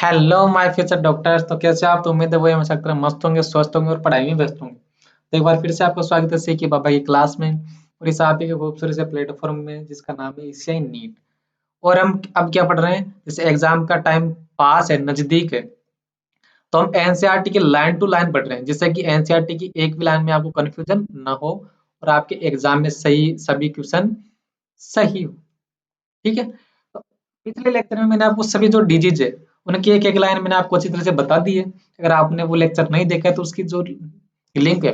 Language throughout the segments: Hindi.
Hello my future doctors. तो कैसे आप? तो उम्मीद है वही हमेशा की तरह मस्त होंगे, स्वस्थ होंगे और पढ़ाई में व्यस्त होंगे। तो एक बार फिर से आपका स्वागत है सीके बाबा की क्लास में और इस आप ही के खूबसूरत से प्लेटफॉर्म में जिसका नाम है एशियाई नीट। और हम अब क्या पढ़ रहे हैं? जैसे एग्जाम का टाइम पास है, नजदीक है, तो हम एनसीईआरटी की लाइन टू लाइन पढ़ रहे हैं जिससे कि एनसीईआरटी की एक भी लाइन में आपको कंफ्यूजन ना हो और आपके एग्जाम में सही सभी क्वेश्चन सही हो। ठीक है। तो पिछले लेक्चर में मैंने आपको सभी जो डिजीज है उनकी एक एक लाइन मैंने आपको अच्छी तरह से बता दी है। अगर आपने वो लेक्चर नहीं देखा है तो उसकी जो लिंक है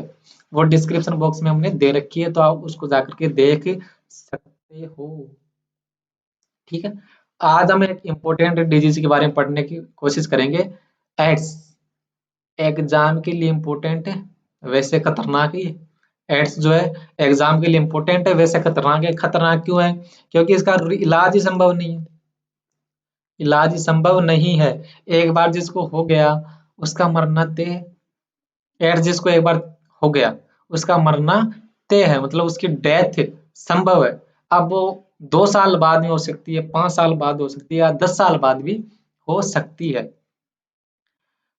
वो डिस्क्रिप्शन बॉक्स में हमने दे रखी है, तो आप उसको जाकर के देख सकते हो। ठीक है। आज हम एक इम्पोर्टेंट डिजीज के बारे में पढ़ने की कोशिश करेंगे। एड्स एग्जाम के लिए इम्पोर्टेंट है, वैसे खतरनाक ही है। एड्स जो है एग्जाम के लिए इम्पोर्टेंट है, वैसे खतरनाक है। खतरनाक क्यों है? क्योंकि इसका इलाज ही संभव नहीं है। इलाज संभव नहीं है। एक बार जिसको हो गया उसका मरना तय। एड्स जिसको एक बार हो गया उसका मरना तय है, मतलब उसकी डेथ संभव है। अब वो 2 साल बाद में हो सकती है, 5 साल बाद हो सकती है या 10 साल बाद भी हो सकती है।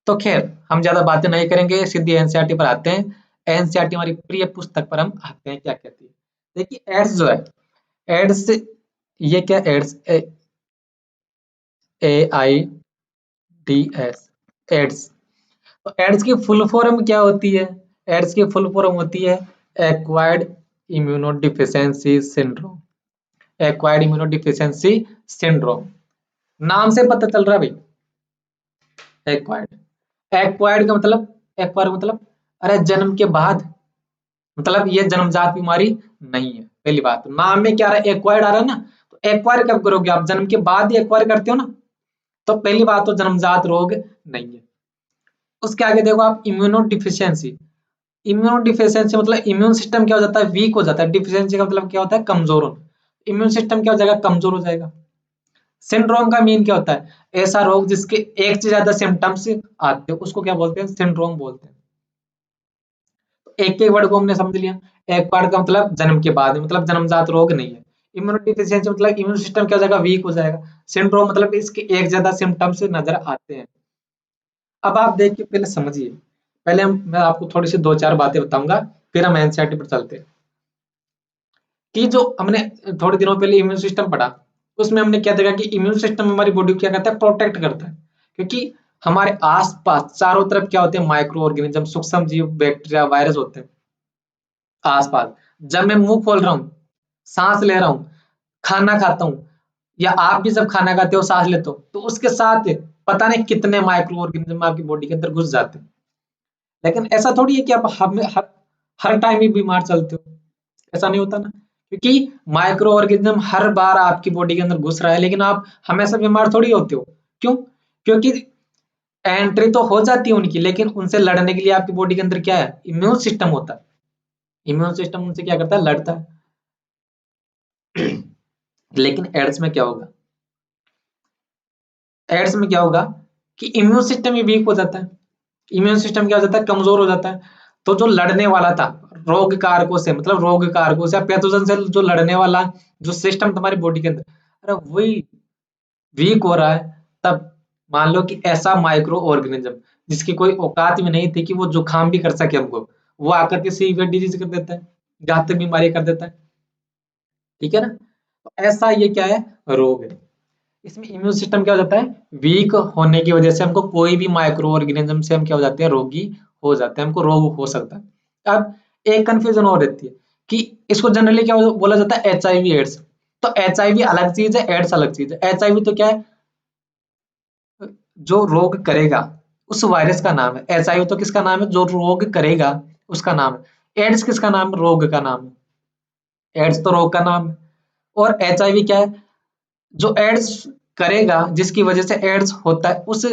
तो खैर हम ज्यादा बातें नहीं करेंगे, सीधी एनसीईआरटी पर आते हैं। एनसीईआरटी हमारी प्रिय पुस्तक पर हम आते हैं, क्या कहती है। देखिए एड्स जो है, एड्स ये क्या एड्स, AIDS, एड्स। तो एड्स की फुल फॉर्म क्या होती है? एड्स की फुल फॉर्म होती है acquired immunodeficiency syndrome. Acquired immunodeficiency syndrome, नाम से पता चल रहा है भाई। एक्वायर्ड, एक्वायर्ड का मतलब, एक्वायर्ड मतलब अरे जन्म के बाद, मतलब ये जन्मजात बीमारी नहीं है। पहली बात, नाम में क्या आ रहा है? एक्वायर्ड आ रहा है ना। तो एक्वायर कब करोगे आप? जन्म के बाद ही एक्वायर करते हो ना। तो पहली बात तो जन्मजात रोग नहीं है। उसके आगे देखो आप, इम्यूनो डिफिशियंसी। इम्यून डिफिशियंसी मतलब इम्यून सिस्टम क्या हो जाता है? वीक हो जाता है। डिफिशियंसी का मतलब क्या होता है? कमजोर होना। इम्यून सिस्टम क्या हो जाएगा? कमजोर हो जाएगा। सिंड्रोम का मीन क्या होता है? ऐसा रोग जिसके एक से ज्यादा सिम्टम्स आते हैं उसको क्या बोलते हैं? सिंड्रोम बोलते हैं। तो एक एक वर्ड को हमने समझ लिया। एक वर्ड का मतलब जन्म के बाद, मतलब जन्मजात रोग नहीं है। इम्यून डिफिशियंसी मतलब इम्यून सिस्टम क्या हो जाएगा? वीक हो जाएगा। सिंड्रोम मतलब इसके एक से ज्यादा सिम्टम्स नजर आते हैं। अब आप देख के पहले समझिए। पहले मैं आपको थोड़ी सी दो चार बातें बताऊंगा, फिर हम एनसीईआरटी पर चलते हैं। कि जो हमने थोड़े दिनों पहले इम्यून सिस्टम पढ़ा, उसमें हमने क्या देखा कि इम्यून सिस्टम हमारी बॉडी को क्या करता है? प्रोटेक्ट करता है। क्योंकि हमारे आसपास चारों तरफ क्या होते हैं? माइक्रो ऑर्गेनिज्म, सूक्ष्म जीव, बैक्टीरिया, वायरस होते हैं आसपास। जब मैं मुंह खोल रहा हूँ, सांस ले रहा हूँ, खाना खाता हूँ, या आप भी जब खाना खाते हो सांस लेते हो, तो उसके साथ पता नहीं कितने माइक्रो ऑर्गेनिज्म आपकी बॉडी के अंदर घुस जाते हैं। लेकिन ऐसा थोड़ी है कि आप हर टाइम ही बीमार चलते हो। ऐसा नहीं होता ना। क्योंकि माइक्रो ऑर्गेनिज्म हर बार आपकी बॉडी के अंदर घुस रहा है, लेकिन आप हमेशा बीमार थोड़ी होते हो। क्यों? क्योंकि एंट्री तो हो जाती है उनकी, लेकिन उनसे लड़ने के लिए आपकी बॉडी के अंदर क्या है? इम्यून सिस्टम होता है। इम्यून सिस्टम उनसे क्या करता है? लड़ता है। लेकिन एड्स में क्या होगा? एड्स में क्या होगा कि इम्यून सिस्टम ही वीक हो जाता है। इम्यून सिस्टम क्या हो जाता है? कमजोर हो जाता है। तो जो लड़ने वाला था रोग कारकों से, मतलब रोग कारकों से या पैथोजन से जो लड़ने वाला जो सिस्टम तुम्हारी बॉडी के अंदर, अरे वही वीक हो रहा है। तब मान लो कि ऐसा माइक्रो ऑर्गेनिज्म जिसकी कोई औकात भी नहीं थी कि वो जुकाम भी कर सके हमको, वो आकर के सीवियर डिजीज कर देता है, घातक बीमारी कर देता है। ठीक है ना। तो ऐसा ये क्या है? रोग है। इसमें इम्यून सिस्टम क्या हो जाता है? वीक होने की वजह से हमको कोई भी माइक्रो ऑर्गेनिज्म से हम क्या हो जाते हैं? रोगी हो जाते हैं, हमको रोग हो सकता है। अब एक कंफ्यूजन और रहती है कि इसको जनरली क्या बोला जाता है? HIV ads. तो HIV अलग चीज है, एड्स अलग चीज है। HIV तो क्या है? जो रोग करेगा उस वायरस का नाम है। HIV तो किसका नाम है? जो रोग करेगा उसका नाम है। एड्स किसका नाम है? रोग का नाम है। एड्स तो रोग का नाम है। और HIV क्या है? जो एड्स करेगा, जिसकी वजह से एड्स होता है, उस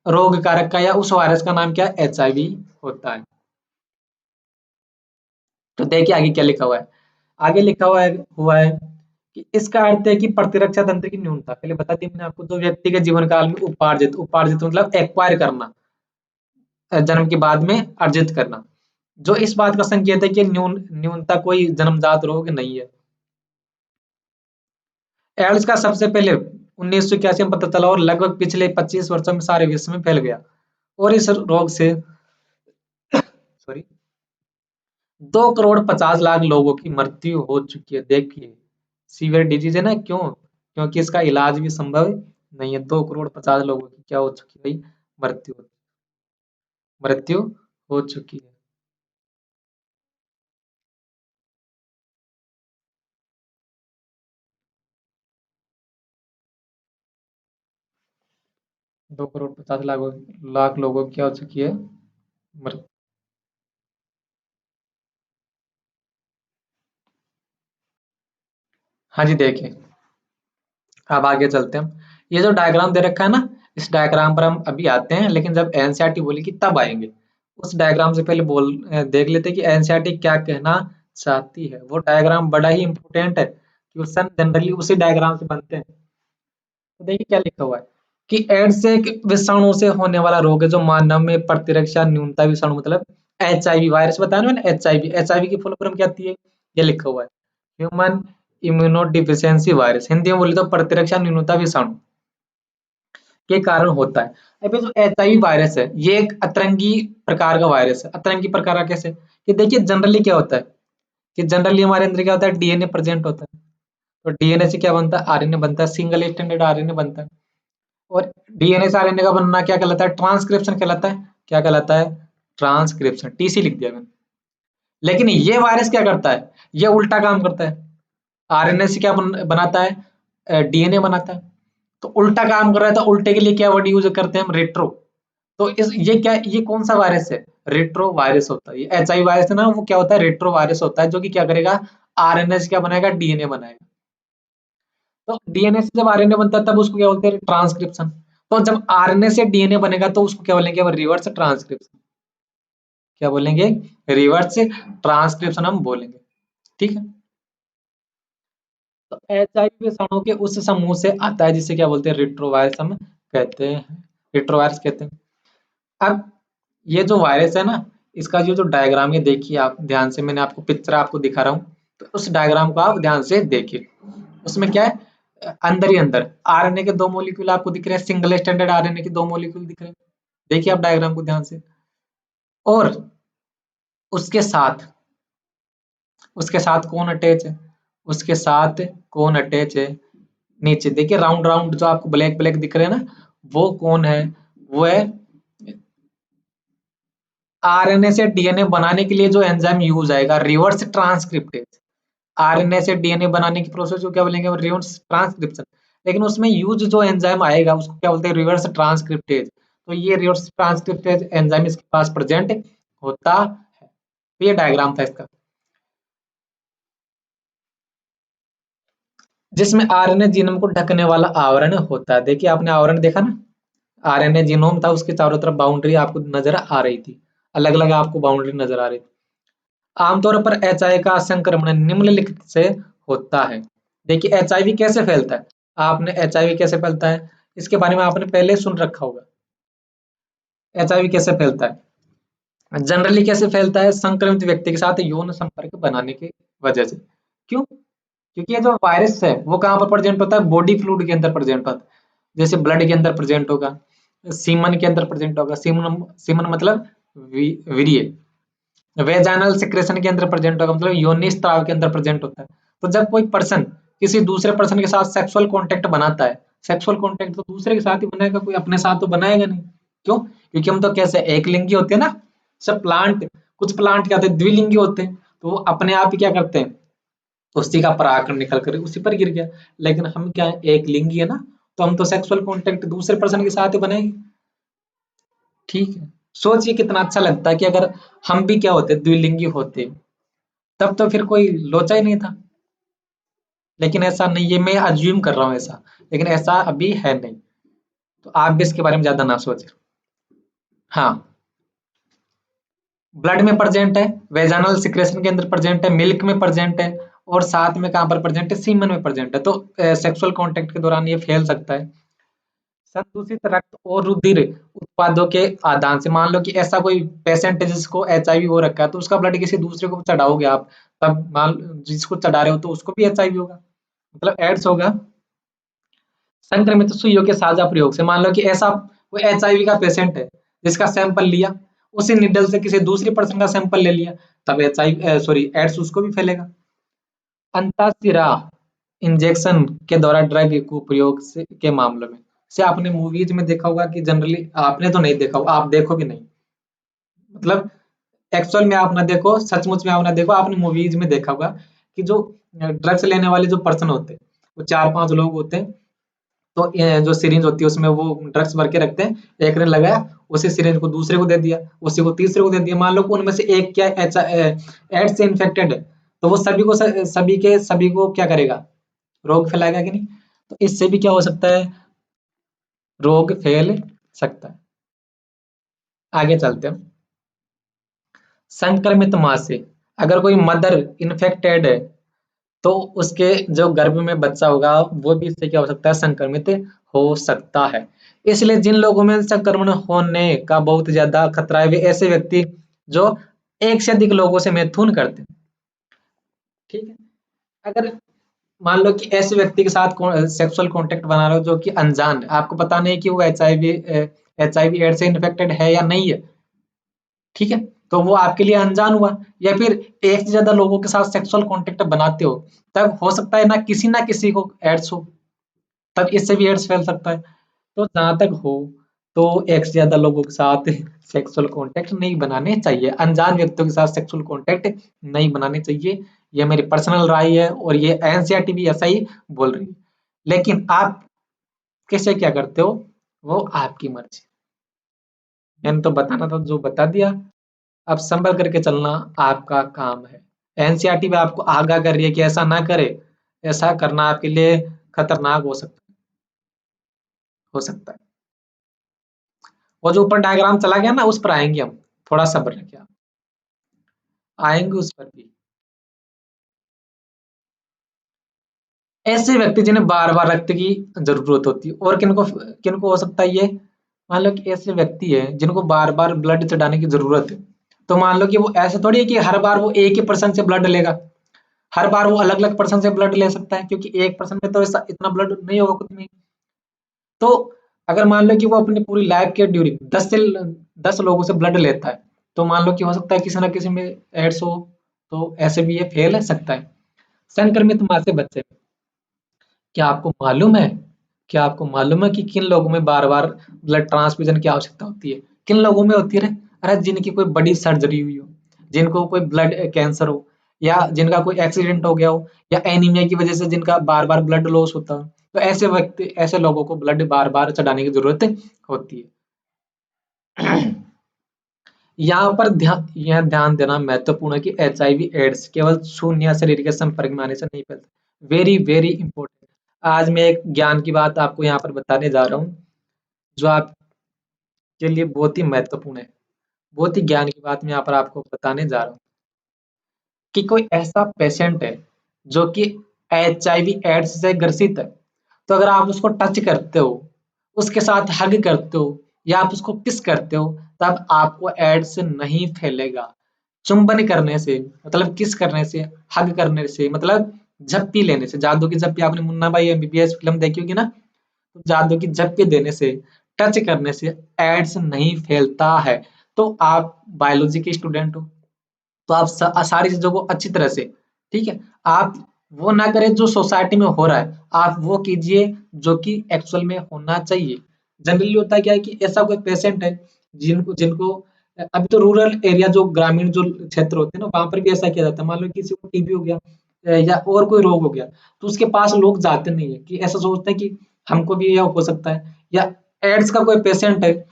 रोग कारक का या उस वायरस का नाम क्या है? HIV होता है। तो देखिए आगे क्या लिखा हुआ है। आगे लिखा हुआ है कि इसका अर्थ है कि प्रतिरक्षा तंत्र की न्यूनता। पहले बता दी मैंने आपको। जो व्यक्ति के जीवन काल में उपार्जित, उपार्जित मतलब एक्वायर करना, जन्म के बाद में अर्जित करना, जो इस बात का संकेत है कि न्यूनता कोई जन्मजात रोग नहीं है। एड्स का सबसे पहले 1981 में पता चला और लगभग पिछले 25 वर्षों में सारे विश्व में फैल गया। और इस रोग से सॉरी 2,50,00,000 लोगों की मृत्यु हो चुकी है। देखिए सीवियर डिजीज है ना, क्यों? क्योंकि इसका इलाज भी संभव नहीं है। 2,50,00,000 लोगों की क्या हो चुकी है भाई? मृत्यु मृत्यु हो चुकी है। 2,50,00,000 लोगों की क्या हो चुकी है? मृत्यु। हाँ जी, देखिए अब आगे चलते हैं। ये जो डायग्राम दे रखा है ना, इस डायग्राम पर हम अभी आते हैं, लेकिन जब एनसीईआरटी बोलेगी तब आएंगे। उस डायग्राम से पहले देख लेते हैं कि एनसीईआरटी क्या कहना चाहती है। वो डायग्राम बड़ा ही इंपॉर्टेंट है, क्वेश्चन जनरली उसी डायग्राम से बनते हैं। तो देखिए क्या लिखा हुआ है कि एड्स एक विषाणु से होने वाला रोग है जो मानव में प्रतिरक्षा न्यूनता विषाणु मतलब एचआईवी वायरस बताया ना मैंने। एचआईवी की फुल फॉर्म क्या आती है? ये लिखा हुआ है, human immuno deficiency virus. Hindi में बोले तो प्रतिरक्षा न्यूनता विषाणु के कारण होता है। अभी जो एचआईवी वायरस है ये एक अतरंगी प्रकार का वायरस है। अतरंगी प्रकार का कैसे? कि देखिए जनरली क्या होता है कि जनरली हमारे अंदर क्या होता है, डीएनए प्रेजेंट होता है। तो डीएनए से क्या बनता है? आरएनए बनता है, सिंगल स्टैंडर्ड आरएनए बनता है। और डीएनए से आरएनए का बनना क्या कहलाता है? ट्रांसक्रिप्शन कहलाता है। क्या कहलाता है? ट्रांसक्रिप्शन। टीसी लिख दिया मैंने। लेकिन ये वायरस क्या करता है? ये उल्टा काम करता है। आरएनए से क्या बनाता है? डीएनए बनाता है। तो उल्टा काम कर रहा है, तो उल्टे के लिए क्या वर्ड यूज करते हैं हम? रेट्रो। तो इस ये कौन सा वायरस है? रेट्रो वायरस होता है। ये एचआईवी वायरस है ना, वो क्या होता है? रेट्रो वायरस होता है, जो कि क्या करेगा? आरएनए से क्या बनाएगा? डीएनए बनाएगा। तो डीएनए से जब आरएनए बनता है तब उसको क्या बोलते हैं? ट्रांसक्रिप्शन। तो जब आरएनए से डीएनए बनेगा तो उसको क्या बोलेंगे? अब रिवर्स ट्रांसक्रिप्शन। क्या बोलेंगे? रिवर्स ट्रांसक्रिप्शन हम बोलेंगे। ठीक है। तो एचआईवी विषाणु के उस समूह से आता है जिसे क्या बोलते हैं? रेट्रोवायरस हम कहते हैं। रेट्रोवायरस कहते हैं। अब ये जो वायरस है ना, इसका ये जो डायग्राम है देखिए आप ध्यान से, मैंने आपको पिक्चर आपको दिखा रहा हूँ, तो उस डायग्राम को आप ध्यान से देखिए। उसमें क्या है? अंदर ही अंदर आरएनए के दो मॉलिक्यूल आपको दिख रहे हैं, सिंगल स्टैंडर्ड आरएनए के दो मॉलिक्यूल दिख रहे हैं। देखिए आप डायग्राम को ध्यान से। और उसके साथ उसके साथ कौन अटैच है? उसके साथ कौन अटैच है? नीचे देखिए राउंड राउंड जो आपको ब्लैक ब्लैक दिख रहे हैं ना, वो कौन है? वो है आरएनए से डीएनए बनाने के लिए जो एंजाइम यूज आएगा, रिवर्स ट्रांसक्रिप्टेज। आरएनए से डीएनए बनाने की प्रोसेस को क्या बोलेंगे? Reverse transcription. लेकिन उसमें यूज जो एंजाइम आएगा उसको क्या बोलते हैं? Reverse transcriptase. तो ये रिवर्स ट्रांसक्रिप्टेज एंजाइम इसके पास प्रेजेंट होता है। तो ये डायग्राम था इसका, जिसमें आरएनए जीनोम को ढकने वाला आवरण होता है। देखिए आपने आवरण देखा ना, आरएनए जीनोम था, उसके चारों तरफ बाउंड्री आपको नजर आ रही थी, अलग अलग आपको बाउंड्री नजर आ रही थी। आमतौर पर एचआई का संक्रमण निम्नलिखित से होता है। देखिए एचआईवी कैसे फैलता है? आपने एचआईवी कैसे फैलता है इसके बारे में आपने पहले सुन रखा होगा। एचआईवी कैसे फैलता है? जनरली कैसे फैलता है? संक्रमित व्यक्ति के साथ यौन संपर्क बनाने की वजह से। क्यों? क्योंकि ये जो वायरस है वो कहाँ पर प्रेजेंट होता है? बॉडी फ्लूइड के अंदर प्रेजेंट होता है। जैसे ब्लड के अंदर प्रेजेंट होगा, सीमन के अंदर प्रेजेंट होगा। सीमन सीमन मतलब वीर्य। वेजाइनल सिक्रेशन के अंदर प्रेजेंट होगा, मतलब योनि स्त्राव के अंदर प्रेजेंट होता है। तो जब कोई पर्सन किसी दूसरे पर्सन के साथ सेक्सुअल कांटेक्ट बनाता है, सेक्सुअल कांटेक्ट तो दूसरे के साथ ही बनाएगा, कोई अपने साथ तो बनाएगा नहीं। क्यों? क्योंकि हम तो कैसे एक लिंगी होते हैं ना। सब प्लांट, कुछ प्लांट क्या होते हैं? द्विलिंगी होते हैं, तो वो अपने आप ही क्या करते हैं? उसी का परागकण निकल कर उसी पर गिर गया। लेकिन हम क्या है? एक लिंगी है ना, तो हम तो सेक्सुअल कांटेक्ट दूसरे पर्सन के साथ ही बनाएंगे। ठीक है। सोचिए कितना अच्छा लगता है कि अगर हम भी क्या होते? द्विलिंगी होते, तब तो फिर कोई लोचा ही नहीं था। लेकिन ऐसा नहीं है, मैं अज्यूम कर रहा हूँ ऐसा, लेकिन ऐसा अभी है नहीं। तो आप भी इसके बारे में ज्यादा ना सोचें। हाँ, ब्लड में प्रेजेंट है, वेजाइनल सिक्रेशन के अंदर प्रेजेंट है, मिल्क में प्रेजेंट है, और साथ में कहाँ पर प्रेजेंट है? सीमन में प्रेजेंट है। तो सेक्सुअल कांटेक्ट के दौरान ये फैल सकता है। संदूषित रक्त और रुधिर उत्पादों के आदान से, मान लो कि ऐसा कोई पेशेंट है जिसको एचआईवी हो रखा है, तो उसका ब्लड किसी दूसरे को चढ़ाओगे आप, तब मान जिसको चढ़ा रहे हो तो उसको भी एचआईवी होगा, मतलब एड्स होगा। संक्रमित सुइयों के साझा प्रयोग से, मान लो कि ऐसा वो HIV का पेशेंट है जिसका सैंपल लिया, उसी निडल से किसी दूसरी पर्सन का सैंपल ले लिया, तब HIV सॉरी एड्स उसको भी फैलेगा। अंतःशिरा इंजेक्शन के द्वारा ड्रग के प्रयोग से के मामलों में से आपने मूवीज में देखा होगा कि जनरली, आपने तो नहीं देखा होगा, आप देखो भी नहीं, मतलब एक्चुअल में आप ना देखो, सचमुच में आप ना देखो, आपने मूवीज में देखा होगा कि जो ड्रग्स लेने वाले जो पर्सन होते हैं वो 4-5 लोग होते हैं। तो जो सिरिंज होती है उसमें वो ड्रग्स भर के रखते हैं, एक ने लगाया, उसी सिरिंज को दूसरे को दे दिया, उसी को तीसरे को दे दिया, मान लो कि उनमें से एक क्या एड्स से इन्फेक्टेड है, तो वो सभी को क्या करेगा, रोग फैलाएगा कि नहीं। तो इससे भी क्या हो सकता है, रोग फैल सकता है। आगे चलते हैं। संक्रमित मां से अगर कोई मदर इन्फेक्टेड है तो उसके जो गर्भ में बच्चा होगा वो भी इससे क्या हो सकता है, संक्रमित हो सकता है। इसलिए जिन लोगों में संक्रमण होने का बहुत ज्यादा खतरा है वे ऐसे व्यक्ति जो एक से अधिक लोगों से मैथुन करते हैं। ठीक है, अगर मान लो कि ऐसे व्यक्ति के साथ सेक्सुअल कांटेक्ट बना रहे हो जो कि अनजान है, आपको पता नहीं कि वो HIV एड्स से इन्फेक्टेड है या नहीं है, ठीक है, तो वो आपके लिए अनजान हुआ। या फिर एक से ज्यादा लोगों के साथ सेक्सुअल कांटेक्ट बनाते हो, तब हो सकता है ना किसी को एड्स हो, तब इससे भी एड्स फैल सकता है। तो जहां तक हो तो एक से ज्यादा लोगों के साथ सेक्सुअल कांटेक्ट नहीं बनाने चाहिए, अनजान व्यक्तियों के साथ सेक्सुअल कांटेक्ट नहीं बनाने चाहिए। ये मेरी पर्सनल राय है और ये एनसीईआरटी भी ऐसा ही बोल रही है। लेकिन आप कैसे क्या करते हो वो आपकी मर्जी, मैंने तो बताना था जो बता दिया, अब संभल करके चलना आपका काम है। एनसीईआरटी भी आपको आगाह कर रही है कि ऐसा ना करे, ऐसा करना आपके लिए खतरनाक हो सकता है। वो जो ऊपर डायग्राम चला गया ना उस पर आएंगे हम, थोड़ा सब्र रखिए आप, आएंगे उस पर भी। ऐसे व्यक्ति जिन्हें बार बार रक्त की जरूरत होती है, और किनको किनको हो सकता है ये, मान लो कि ऐसे व्यक्ति है जिनको बार बार ब्लड चढ़ाने की जरूरत है, तो मान लो कि वो ऐसे थोड़ी है कि हर बार वो एक ही पर्सन से ब्लड लेगा, हर बार वो अलग अलग पर्सन से ब्लड ले सकता है, क्योंकि एक पर्सन में तो ऐसा इतना ब्लड नहीं होगा खुद में। तो अगर मान लो कि वो अपनी पूरी लाइफ के ड्यूरिंग 10 लोगों से ब्लड लेता है, तो मान लो कि हो सकता है किसी ना किसी में एड्स हो, तो ऐसे भी ये फैल सकता है। संक्रमित मां से बच्चे, क्या आपको मालूम है, क्या आपको मालूम है कि किन लोगों में बार बार ब्लड ट्रांसफ्यूजन की आवश्यकता होती है, किन लोगों में होती है, अरे जिनकी कोई बड़ी सर्जरी हुई हो, जिनको कोई ब्लड कैंसर हो, या जिनका कोई एक्सीडेंट हो गया हो, या एनीमिया की वजह से जिनका बार बार ब्लड लॉस होता हो, तो ऐसे व्यक्ति ऐसे लोगों को ब्लड बार बार चढ़ाने की जरूरत होती है। यहाँ पर ध्यान देना महत्वपूर्ण है कि HIV एड्स केवल छूने या शरीर के संपर्क में आने से नहीं फैलता, वेरी वेरी इंपॉर्टेंट। आज मैं एक ज्ञान की बात आपको यहाँ पर बताने जा रहा हूँ जो आपके लिए बहुत ही महत्वपूर्ण है, बहुत ही ज्ञान की बात मैं यहाँ पर आपको बताने जा रहा हूँ कि कोई ऐसा पेशेंट है जो कि HIV एड्स से ग्रसित है, तो अगर आप उसको टच करते हो, उसके साथ हग करते हो, या आप उसको किस करते हो, तब आपको एड्स नहीं फैलेगा। चुंबन करने से मतलब किस करने से, हग करने से मतलब झप्पी लेने से, जादू की झप्पी, आपने मुन्ना भाई MBBS फिल्म देखी होगी ना, तो जादू की झप्पी देने से, टच करने से एड्स नहीं फैलता है। तो आप बायोलॉजी के स्टूडेंट हो, तो आप सारी चीजों को अच्छी तरह से, ठीक है, आप वो ना करें जो सोसाइटी में हो रहा है, आप वो कीजिए जो कि एक्चुअल में होना चाहिए। जनरली होता क्या है कि ऐसा कोई पेशेंट है जिनको जिनको अभी तो रूरल एरिया जो ग्रामीण जो क्षेत्र होते हैं ना, वहां पर भी ऐसा किया जाता है, मान लो किसी को टीबी हो गया या और कोई रोग हो गया, तो उसके पास लोग जाते नहीं है कि ऐसा सोचते हैं कि हमको भी यह हो सकता है। या एड्स का कोई पेशेंट है,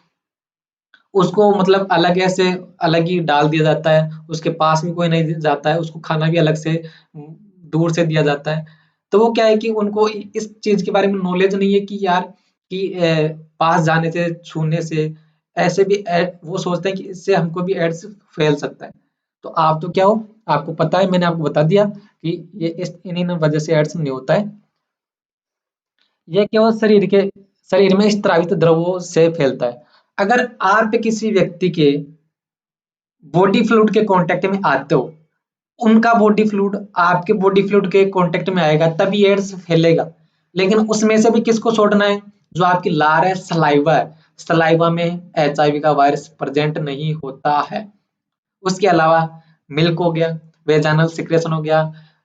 उसको मतलब अलग ऐसे अलग ही डाल दिया जाता है, उसके पास भी कोई नहीं जाता है, उसको खाना भी अलग से दूर से दिया जाता है। तो वो क्या है कि उनको इस चीज के बारे में नॉलेज नहीं है कि यार कि पास जाने से, छूने से ऐसे भी वो सोचते हैं कि इससे हमको भी एड्स फैल सकता है। तो आप तो क्या हो, आपको पता है, मैंने आपको बता दिया कि ये इस इन्हीं वजह से एड्स नहीं होता है, ये केवल शरीर में स्त्रावित द्रवों से फैलता है। अगर आप किसी व्यक्ति के बॉडी फ्लूइड के कांटेक्ट में आते हो, उनका बॉडी फ्लूइड आपके बॉडी फ्लूइड के कांटेक्ट में आएगा तभी एड्स फैलेगा। लेकिन उसमें से भी किसको छोड़ना है, जो आपकी लार है, सलाइवा है, सलाइवा में HIV का वायरस प्रेजेंट नहीं होता है। उसके अलावा मिल्क हो गया, वेजाइनल सिक्रेशन हो गया,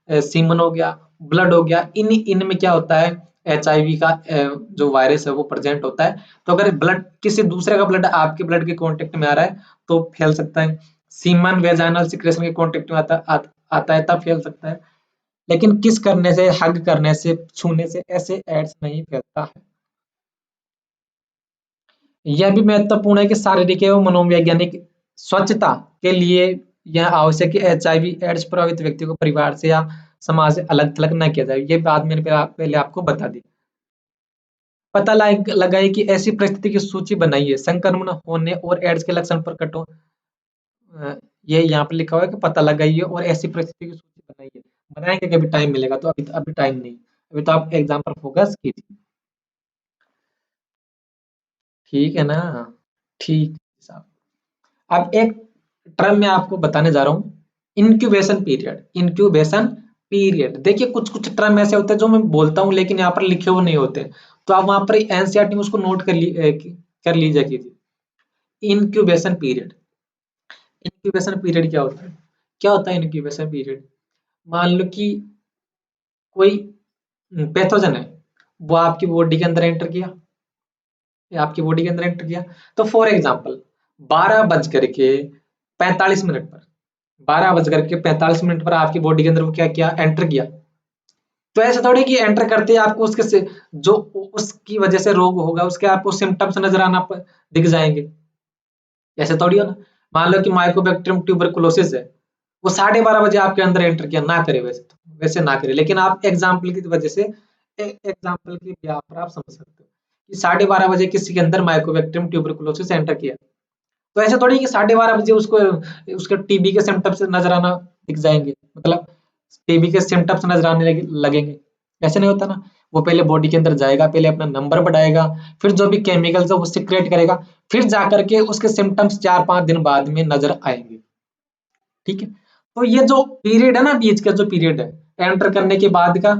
सीमन हो गया, ब्लड हो गया, इन इनमें क्या होता है, HIV का जो वायरस है वो प्रेजेंट होता है। तो अगर ब्लड किसी दूसरे का ब्लड आपके ब्लड के कांटेक्ट में आ रहा है तो फैल सकता है। सीमन वेजाइनल सिक्रेशन के कांटेक्ट में आता है तब फैल सकता है। लेकिन किस करने से, हग करने से, छूने से ऐसे एड्स नहीं फैलता है। यह भी महत्वपूर्ण है कि शारीरिक एवं मनोवैज्ञानिक स्वच्छता के लिए यह आवश्यक है कि HIV एड्स प्रभावित व्यक्ति को परिवार से या समाज से अलग थलग न किया जाए। ये बात मैंने पहले आपको बता दी। पता लगाइए कि ऐसी परिस्थिति की सूची बनाइए, संक्रमण होने और एड्स के लक्षण प्रकट हो। अ, ये यहाँ पे लिखा हुआ है कि पता लगाइए और ऐसी परिस्थिति की सूची बनाइए। बनाएंगे कभी टाइम मिलेगा, तो अभी टाइम नहीं, अभी तो आप एग्जाम पर फोकस कीजिए। ठीक है ना? ठीक साहब। अब एक टर्म मैं आपको बताने जा रहा हूँ, इंक्यूबेशन पीरियड। इंक्यूबेशन पीरियड, देखिए कुछ कुछ टर्म ऐसे होते हैं जो मैं बोलता हूँ लेकिन यहाँ पर लिखे हुए नहीं होते, तो आप वहां पर एनसीईआरटी में उसको नोट कर लीजिए कीजिए। Incubation period. इंक्यूबेशन पीरियड क्या होता है? क्या होता है इंक्यूबेशन पीरियड? मान लो कि कोई पैथोजन है, वो आपकी बॉडी के अंदर एंटर किया, या आपकी बॉडी के अंदर एंटर किया, तो फॉर एग्जाम्पल 12 बज करके 45 मिनट पर, 12 बज करके 45 मिनट पर आपकी बॉडी के अंदर वो क्या किया, एंटर किया। तो ऐसा थोड़ी कि एंटर करते ही आपको उसके से जो उसकी वजह से रोग होगा उसके आपको सिम्टम्स नजर आना दिख जाएंगे, ऐसे थोड़ी हो ना। मान लो कि माइकोबैक्टीरियम ट्यूबरकुलोसिस है, वो 12:30 बजे आपके अंदर एंटर किया, ना करे वैसे तो, वैसे ना करे, लेकिन आप एग्जाम्पल की वजह से, एग्जाम्पल की ब्याह पर आप समझ सकते हो कि 12:30 बजे किसी के अंदर माइकोबैक्टीरियम ट्यूबरकुलोसिस एंटर किया। तो ऐसे थोड़ी कि 12:30 बजे उसको उसके टीबी के सिम्टम्स नजर आना दिख जाएंगे, मतलब टीबी के सिम्टम्स नजर आने लगेंगे, ऐसे नहीं होता ना। वो पहले बॉडी के अंदर जाएगा, पहले अपना नंबर बढ़ाएगा, फिर जो भी केमिकल्स है वो सिक्रेट करेगा, फिर जाकर के उसके सिम्टम्स 4-5 दिन बाद में नजर आएंगे। ठीक है? तो ये जो पीरियड है ना, बीच का जो पीरियड है एंटर करने के बाद का,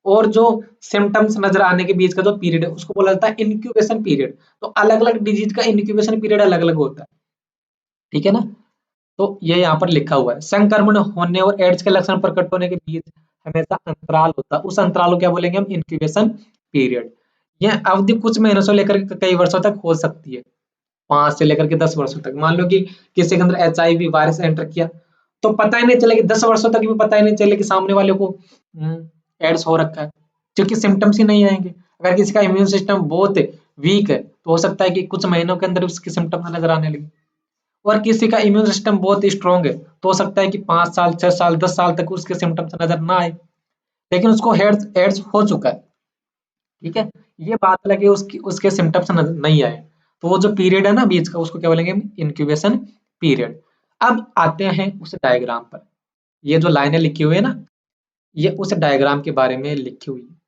और जो सिम्टम्स नजर आने के बीच का जो पीरियड है उसको बोला जाता है इनक्यूबेशन पीरियड। तो अलग अलग डिजीज का इनक्यूबेशन पीरियड अलग अलग होता है। ठीक है ना? तो ये यहाँ पर लिखा हुआ है, संक्रमण होने और एड्स के लक्षण प्रकट होने के बीच हमेशा अंतराल होता है, उस अंतराल को क्या बोलेंगे हम, इंक्यूबेशन पीरियड। यह अवधि कुछ महीनों से लेकर के कई वर्षों तक हो सकती है, 5 से लेकर के 10 वर्षों तक। मान लो कि किसी के अंदर HIV वायरस एंटर किया, तो पता ही नहीं चलेगा, 10 वर्षों तक भी पता ही नहीं चले कि सामने वाले को एड्स हो रखा है, क्योंकि सिम्टम्स ही नहीं आएंगे। अगर किसी का इम्यून सिस्टम बहुत वीक है तो हो सकता है कि कुछ महीनों के अंदर उसके सिम्टम्स नजर आने लगे, और किसी का इम्यून सिस्टम बहुत स्ट्रांग है तो हो सकता है कि 5 साल, 6 साल, 10 साल तक उसके सिम्टम्स नजर ना आए, लेकिन उसको एड्स एड्स हो चुका है। ठीक है? ये बात लगे उसकी उसके सिम्टम्स नहीं आए, तो वो जो पीरियड है ना बीच का उसको क्या बोलेंगे, इंक्यूबेशन पीरियड। अब आते हैं उस डायग्राम पर, ये जो लाइनें लिखी हुई है ना, ये उस डायग्राम के बारे में लिखी हुई है।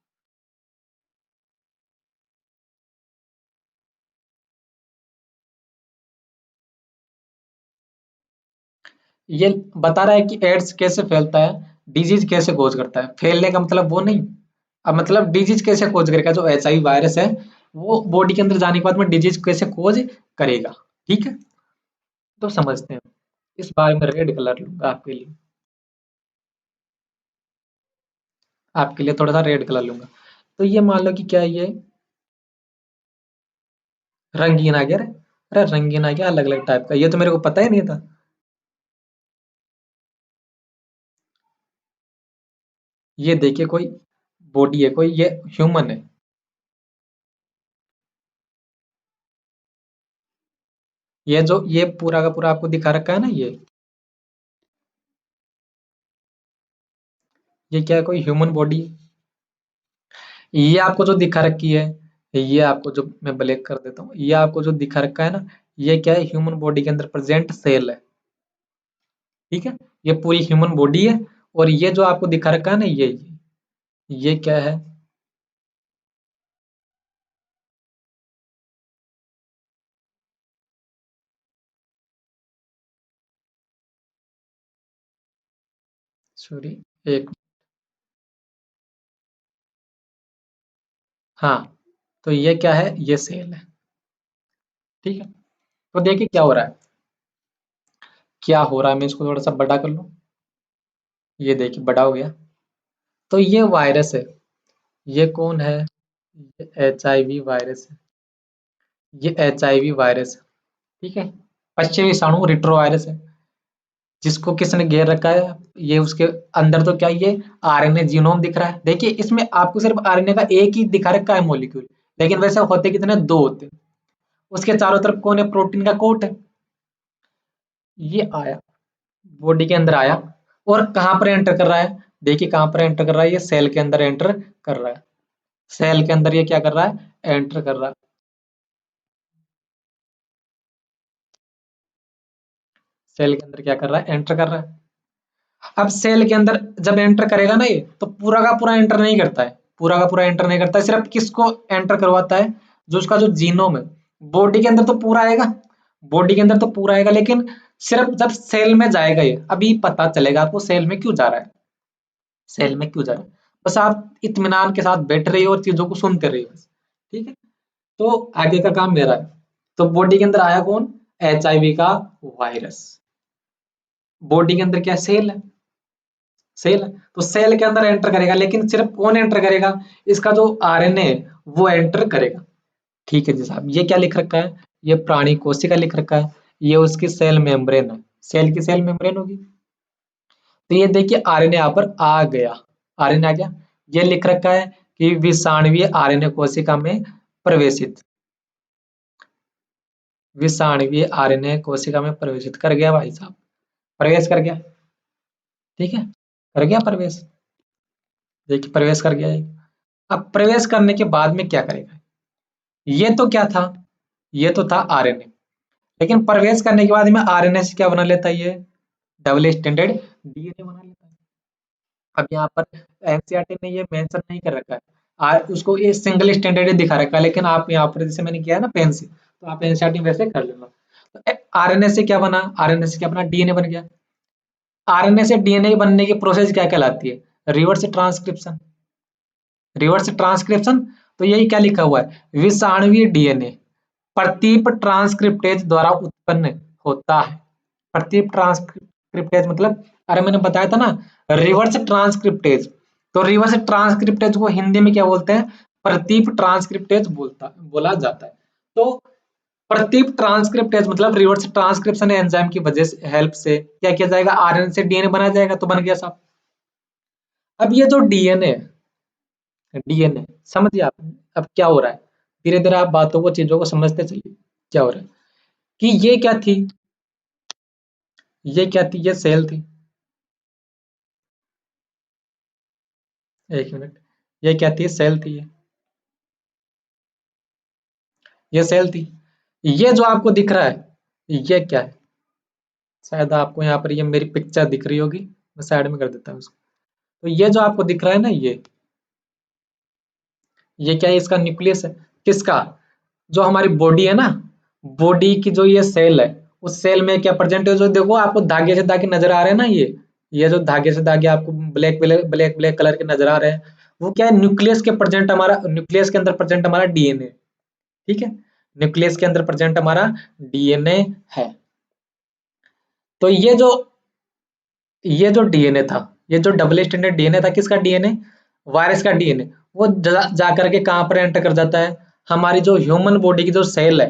ये बता रहा है कि एड्स कैसे फैलता है, डिजीज कैसे खोज करता है, फैलने का मतलब वो नहीं। अब मतलब डिजीज कैसे खोज करेगा, जो HIV वायरस है वो बॉडी के अंदर जाने के बाद में डिजीज कैसे खोज करेगा। ठीक है? तो समझते हैं, इस बारे में रेड कलर लूंगा आपके लिए, आपके लिए थोड़ा सा रेड कलर लूंगा। तो ये मान लो कि क्या है, ये रंगीन आ गया रे। अरे रंगीन आ गया अलग अलग टाइप का, ये तो मेरे को पता ही नहीं था। ये देखिए कोई बॉडी है, कोई ये ह्यूमन है, ये जो ये पूरा का पूरा आपको दिखा रखा है ना, ये क्या है, कोई ह्यूमन बॉडी। ये आपको जो दिखा रखी है, ये आपको जो मैं ब्लैक कर देता हूँ, ये आपको जो दिखा रखा है ना, ये क्या है, ह्यूमन बॉडी के अंदर प्रेजेंट सेल है। ठीक है? ये पूरी ह्यूमन बॉडी है, और ये जो आपको दिखा रखा है ना, ये क्या है, सॉरी, एक हाँ, तो ये क्या है, ये सेल है। ठीक है, तो देखिए क्या हो रहा है, क्या हो रहा है, मैं इसको थोड़ा सा बड़ा कर लूँ। ये देखिए बड़ा हो गया। तो ये वायरस है, ये कौन है, ये HIV वायरस है, ये HIV वायरस है। ठीक है, पश्चिमी विषाणु रिट्रोवायरस है, जिसको किसने घेर रखा है, ये उसके अंदर तो क्या ये RNA जीनोम दिख रहा है। देखिए इसमें आपको सिर्फ RNA का एक ही दिखा रखा है मॉलिक्यूल, लेकिन वैसे होते कितने, दो होते हैं। उसके चारों तरफ कौन है, प्रोटीन का कोट है। ये आया, बॉडी के अंदर आया, और कहाँ पर एंटर कर रहा है, देखिए कहाँ पर एंटर कर रहा है, ये सेल के अंदर एंटर कर रहा है। सेल के अंदर ये क्या कर रहा है, एंटर कर रहा है। सेल के अंदर क्या कर रहा है, एंटर कर रहा है। अब सेल के अंदर जब एंटर करेगा ना, ये तो पूरा का पूरा एंटर नहीं करता है, पूरा का पूरा एंटर नहीं करता है, सिर्फ किसको एंटर करवाता है, जो उसका जो जीनोम है। बॉडी के अंदर तो पूरा आएगा, बॉडी के अंदर तो पूरा आएगा, लेकिन सिर्फ जब सेल में जाएगा ये, अभी पता चलेगा आपको सेल में क्यों जा रहा है, सेल में क्यों जा रहा है। बस आप इत्मीनान के साथ बैठ रहिए और चीजों को सुनते रहिए बस। ठीक है, तो आगे का काम मेरा है। तो बॉडी के अंदर आया कौन, HIV का वायरस। बॉडी के अंदर क्या, सेल है, सेल है, तो सेल के अंदर एंटर करेगा, लेकिन सिर्फ कौन एंटर करेगा, इसका जो RNA है वो एंटर करेगा। ठीक है जी साहब, ये क्या लिख रखा है, ये प्राणी कोशिका लिख रखा है, ये उसकी सेल मेम्ब्रेन है, सेल की सेल मेम्ब्रेन होगी। तो ये देखिए RNA यहाँ पर आ गया, RNA आ गया। ये लिख रखा है कि विषाणुवीय RNA कोशिका में प्रवेशित, विषाणुवीय RNA कोशिका में प्रवेशित कर गया भाई साहब, प्रवेश कर गया। ठीक है, कर गया प्रवेश, देखिए प्रवेश कर गया ये। अब प्रवेश करने के बाद में क्या करेगा, ये तो क्या था, ये तो था RNA, लेकिन प्रवेश करने के बाद में RNA से क्या बना लेता है, ये डबल स्टैंडर्ड DNA बना लेता है। अब यहाँ पर NCERT ने ये मेंशन नहीं कर रखा है, उसको ये सिंगल स्टैंडर्ड दिखा रखा है, लेकिन आप यहाँ पर जैसे मैंने किया है ना पेन से, तो आप NCERT में वैसे कर लेना। तो RNA से क्या बना, RNA से क्या बना, DNA बन गया। RNA से DNA बनने की प्रोसेस क्या कहलाती है, रिवर्स ट्रांसक्रिप्शन, रिवर्स ट्रांसक्रिप्शन। तो यही क्या लिखा हुआ है, विषाणुवीय DNA प्रतीप ट्रांसक्रिप्टेज द्वारा उत्पन्न होता है। प्रतीप ट्रांसक्रिप्टेज मतलब, अरे मैंने बताया था ना, रिवर्स ट्रांसक्रिप्टेज। तो रिवर्स ट्रांसक्रिप्टेज को हिंदी में क्या बोलते हैं, प्रतीप ट्रांसक्रिप्टेज बोला जाता है। तो प्रतीप ट्रांसक्रिप्टेज मतलब रिवर्स ट्रांसक्रिप्शन एंजाइम की वजह से, हेल्प से क्या किया जाएगा, RNA से DNA बनाया जाएगा, तो बन गया साहब। अब ये जो DNA है, DNA समझिए आप, अब क्या हो रहा है, धीरे धीरे आप बातों को, चीजों को समझते चलिए। क्या हो रहा है कि ये क्या थी, ये क्या थी, ये सेल थी, एक मिनट, ये क्या थी, सेल थी, ये सेल थी। ये जो आपको दिख रहा है, ये क्या है, शायद आपको यहाँ पर ये मेरी पिक्चर दिख रही होगी, मैं साइड में कर देता हूँ उसको। तो ये जो आपको दिख रहा है ना, ये क्या है, इसका न्यूक्लियस है, किसका, जो हमारी बॉडी है ना, बॉडी की जो ये सेल है, उस सेल में क्या प्रेजेंट है, जो देखो आपको धागे से धागे नजर आ रहे हैं ना, ये जो धागे से धागे आपको black black black black colour के नजर आ रहे हैं, वो क्या है, न्यूक्लियस के प्रेजेंट, हमारा न्यूक्लियस के अंदर प्रेजेंट हमारा DNA। ठीक है, न्यूक्लियस के अंदर प्रेजेंट हमारा DNA है। तो ये जो DNA था, ये जो डबल स्टैंडर्ड DNA था, किसका DNA, वायरस का DNA। वो जा करके कहाँ पर एंटर कर जाता है, हमारी जो ह्यूमन बॉडी की जो सेल है,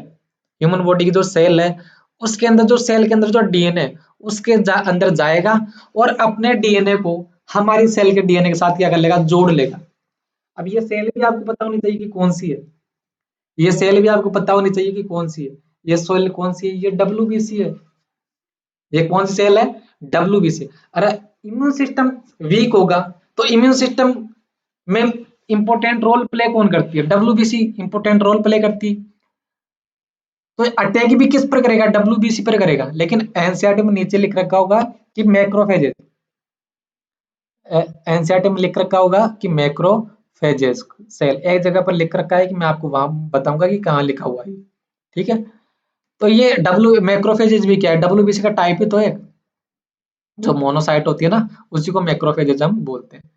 ह्यूमन बॉडी की जो सेल है, उसके अंदर, जो सेल के अंदर जो DNA उसके अंदर जाएगा, और अपने DNA को हमारी सेल के DNA के साथ क्या कर लेगा, जोड़ लेगा। अब ये सेल भी आपको पता होनी चाहिए कि कौन सी है, ये सेल भी आपको पता होनी चाहिए कि कौन सी है, ये सेल कौन सी है, ये WBC है। ये कौन सी सेल है, WBC। अरे इम्यून सिस्टम वीक होगा, तो इम्यून सिस्टम में इंपॉर्टेंट रोल प्ले कौन करती है, WBC इंपॉर्टेंट रोल प्ले करती है। तो अटैक भी किस पर करेगा, WBC पर करेगा, लेकिन एनसीईआरटी में नीचे लिख रखा होगा कि मैक्रोफेजेस, एनसीईआरटी में लिख रखा होगा कि मैक्रोफेजेस सेल, एक जगह पर लिख रखा है कि मैं आपको वहां बताऊंगा कि कहाँ लिखा हुआ है। ठीक है, तो ये डब्ल्यू मैक्रोफेजेस भी क्या है, WBC का टाइप ही तो है, जो मोनोसाइट होती है ना, उसी को मैक्रोफेजेस हम बोलते हैं।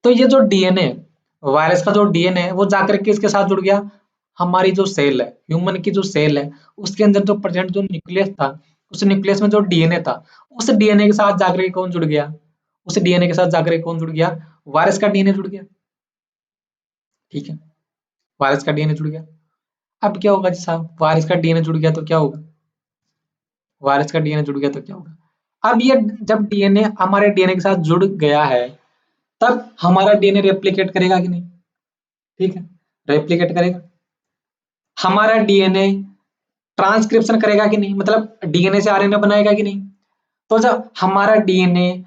तो ये जो DNA है, वायरस का जो डीएनए है वो जाकर के इसके साथ जुड़ गया, हमारी जो सेल है, ह्यूमन की जो सेल है, उसके अंदर जो प्रेजेंट जो न्यूक्लियस था, उस न्यूक्लियस में जो डीएनए था, उस डीएनए के साथ जाकर के कौन जुड़ गया, उस डीएनए के साथ जाकर के कौन जुड़ गया, वायरस का डीएनए जुड़ गया। ठीक है, वायरस का डीएनए जुड़ गया। अब क्या होगा जी साहब, वायरस का डीएनए जुड़ गया तो क्या होगा, वायरस का डीएनए जुड़ गया तो क्या होगा। अब ये जब डीएनए हमारे डीएनए के साथ जुड़ गया है, तब हमारा डीएनए रेप्लिकेट करेगा कि नहीं, ठीक है, रेप्लिकेट करेगा। हमारा डीएनए ट्रांसक्रिप्शन करेगा कि नहीं, मतलब डीएनए से आरएनए बनाएगा कि नहीं। तो जब हमारा डीएनए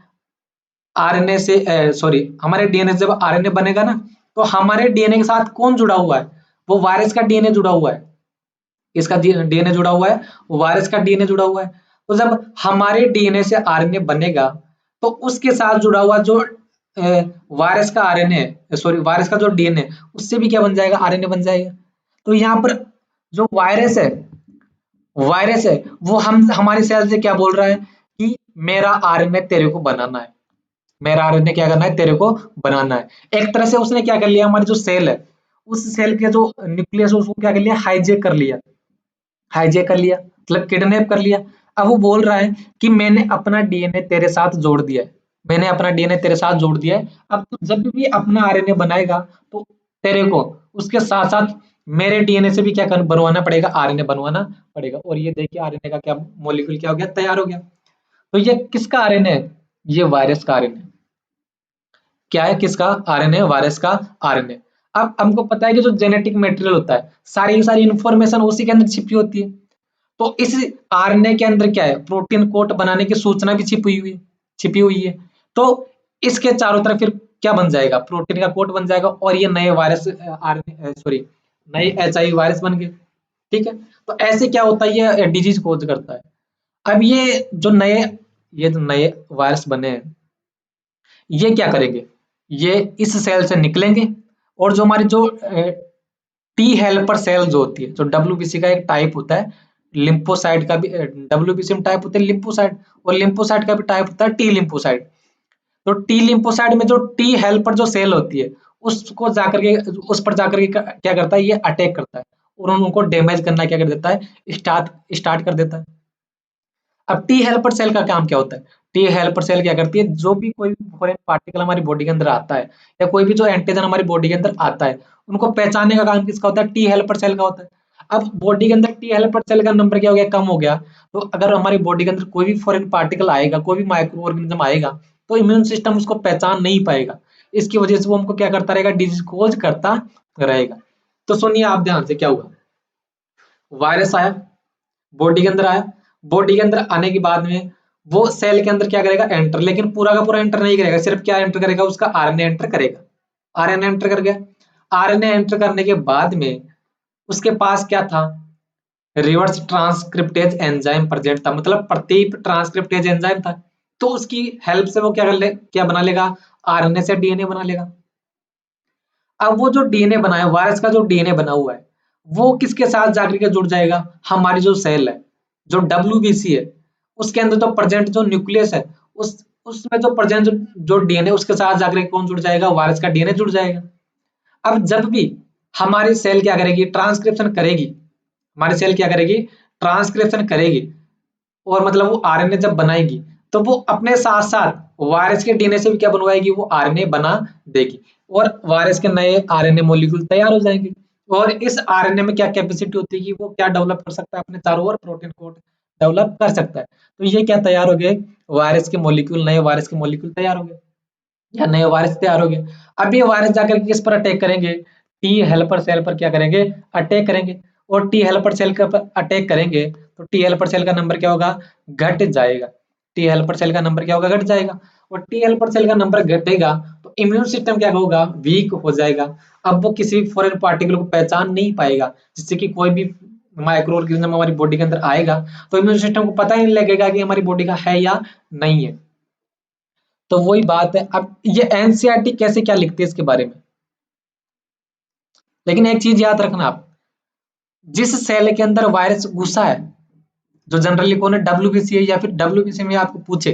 आरएनए से सॉरी हमारे डीएनए जब आरएनए बनेगा ना, तो हमारे डीएनए के साथ कौन जुड़ा हुआ है, वो वायरस का डीएनए जुड़ा हुआ है। इसका डीएनए जुड़ा हुआ है, वायरस का डीएनए जुड़ा हुआ है। तो जब हमारे डीएनए से आरएनए बनेगा, तो उसके साथ जुड़ा हुआ जो वायरस का आरएनए, सॉरी वायरस का जो डीएनए, उससे भी क्या बन जाएगा, आरएनए बन जाएगा। तो यहाँ पर जो वायरस है वो हम हमारी सेल से क्या बोल रहा है कि मेरा आरएनए तेरे को बनाना है, मेरा आरएनए क्या करना है, तेरे को बनाना है। एक तरह से उसने क्या कर लिया, हमारी जो सेल है, उस सेल के जो न्यूक्लियस उसको क्या कर लिया, हाईजेक कर लिया, हाईजेक कर लिया मतलब किडनैप कर लिया। अब वो बोल रहा है कि मैंने अपना डीएनए तेरे साथ जोड़ दिया है, मैंने अपना डीएनए तेरे साथ जोड़ दिया है। अब तू जब भी अपना आरएनए बनाएगा, तो तेरे को उसके साथ साथ मेरे डीएनए से भी क्या बनवाना पड़ेगा, आरएनए बनवाना पड़ेगा। और ये देखिए आरएनए का क्या मॉलिक्यूल क्या हो गया, तैयार हो गया। तो ये किसका आरएनए है, ये वायरस का आरएनए। क्या है, किसका आरएनए, वायरस का आरएनए। अब हमको पता है कि जो जेनेटिक मटेरियल होता है, सारी की सारी इंफॉर्मेशन उसी के अंदर छिपी होती है। तो इस आरएनए के अंदर क्या है, प्रोटीन कोट बनाने की सूचना भी छिपी हुई है। तो इसके चारों तरफ फिर क्या बन जाएगा, प्रोटीन का कोट बन जाएगा, और ये नए वायरस आरएनए सॉरी नए एचआईवी वायरस बन गए। ठीक है, तो ऐसे क्या होता है, ये डिजीज कोज करता है। अब ये जो नए वायरस बने हैं, ये क्या करेंगे, ये इस सेल से निकलेंगे, और जो हमारी जो टी हेल्पर सेल जो होती है, जो डब्ल्यूबीसी का एक टाइप होता है, लिम्फोसाइट का भी डब्ल्यूबीसी में टाइप होते हैं लिम्फोसाइट, और लिम्फोसाइट का भी टाइप होता है टी लिम्फोसाइट। तो टी लिम्फोसाइट में जो टी हेल्पर जो सेल होती है, उसको जाकर के उस पर जाकर के क्या करता है, ये अटैक करता है, और उनको डैमेज करना क्या कर देता है, स्टार्ट स्टार्ट कर देता है। अब टी हेल्पर सेल का काम क्या होता है, टी हेल्पर सेल क्या करती है, जो भी कोई भी फॉरेन पार्टिकल हमारी बॉडी के अंदर आता है, या कोई भी जो एंटीजन हमारी बॉडी के अंदर आता है, उनको पहचानने का काम किसका होता है, टी हेल्पर सेल का होता है। अब बॉडी के अंदर टी हेल्पर सेल का नंबर क्या हो गया, कम हो गया। तो अगर हमारी बॉडी के अंदर कोई भी फॉरेन पार्टिकल आएगा, कोई भी माइक्रो ऑर्गेनिज्म आएगा, तो इम्यून सिस्टम उसको पहचान नहीं पाएगा। इसकी वजह से वो हमको क्या करता रहेगा, डिजीज कोज करता रहेगा। तो सुनिए आप ध्यान से, क्या हुआ, वायरस आया, बॉडी के अंदर आया, बॉडी के अंदर आने के बाद में वो सेल के अंदर क्या करेगा, एंटर, लेकिन पूरा का पूरा एंटर नहीं करेगा, सिर्फ क्या एंटर करेगा, उसका आरएनए एंटर करेगा। आरएनए एंटर कर गया, आरएनए एंटर करने के बाद में उसके पास क्या था, रिवर्स ट्रांसक्रिप्टेज एंजाइम प्रेजेंट था, मतलब प्रति ट्रांसक्रिप्टेज एंजाइम था। तो उसकी हेल्प से वो क्या बना लेगा, आरएनए से डीएनए बना लेगा। अब वो जो डीएनए बना है, वायरस का जो डीएनए बना हुआ है, वो किसके साथ जाकर के जुड़ जाएगा, हमारी जो सेल है, जो डब्ल्यूबीसी है, उसके अंदर जो प्रेजेंट जो न्यूक्लियस है, उसमें जो प्रेजेंट जो डीएनए, उसके साथ जाकर के कौन जुड़ जाएगा, वायरस का डीएनए जुड़ जाएगा। अब जब भी हमारी सेल क्या करेगी, ट्रांसक्रिप्शन करेगी, हमारी सेल क्या करेगी, ट्रांसक्रिप्शन करेगी, और मतलब वो आरएनए जब बनाएगी, तो वो अपने साथ साथ वायरस के डीएनए से भी क्या बनवाएगी, वो आरएनए बना देगी, और वायरस के नए आरएनए मॉलिक्यूल तैयार हो जाएंगे। और इस आरएनए में क्या कैपेसिटी होती है कि वो क्या डेवलप कर सकता है, अपने चारों ओर प्रोटीन कोड डेवलप कर सकता है। तो ये क्या तैयार हो गए, वायरस के मॉलिक्यूल, नए वायरस के मॉलिक्यूल तैयार हो गए, या नए वायरस तैयार हो गए। अब ये वायरस जाकर के किस पर अटैक करेंगे, टी हेल्पर सेल पर क्या करेंगे, अटैक करेंगे। और टी हेल्पर सेल का अटैक करेंगे, तो टी हेल्पर सेल का नंबर क्या होगा, घट जाएगा। टी हेल्पर सेल का नंबर क्या होगा, घट जाएगा। और टी हेल्पर सेल का नंबर घटेगा, तो इम्यून सिस्टम क्या होगा, वीक हो जाएगा। अब वो किसी भी फॉरेन पार्टिकल को पहचान नहीं पाएगा, जिससे कि कोई भी माइक्रो ऑर्गेनिज्म हमारी बॉडी के अंदर आएगा, तो इम्यून सिस्टम को पता ही नहीं लगेगा कि हमारी बॉडी का है या नहीं है। तो वही बात है। अब ये एनसीईआरटी कैसे क्या लिखती है इसके बारे में, लेकिन एक चीज याद रखना आप, जिस सेल के अंदर वायरस घुसा है, जो जनरली कौन है, डब्ल्यूबीसी है, या फिर डब्ल्यूबीसी में आपको पूछे,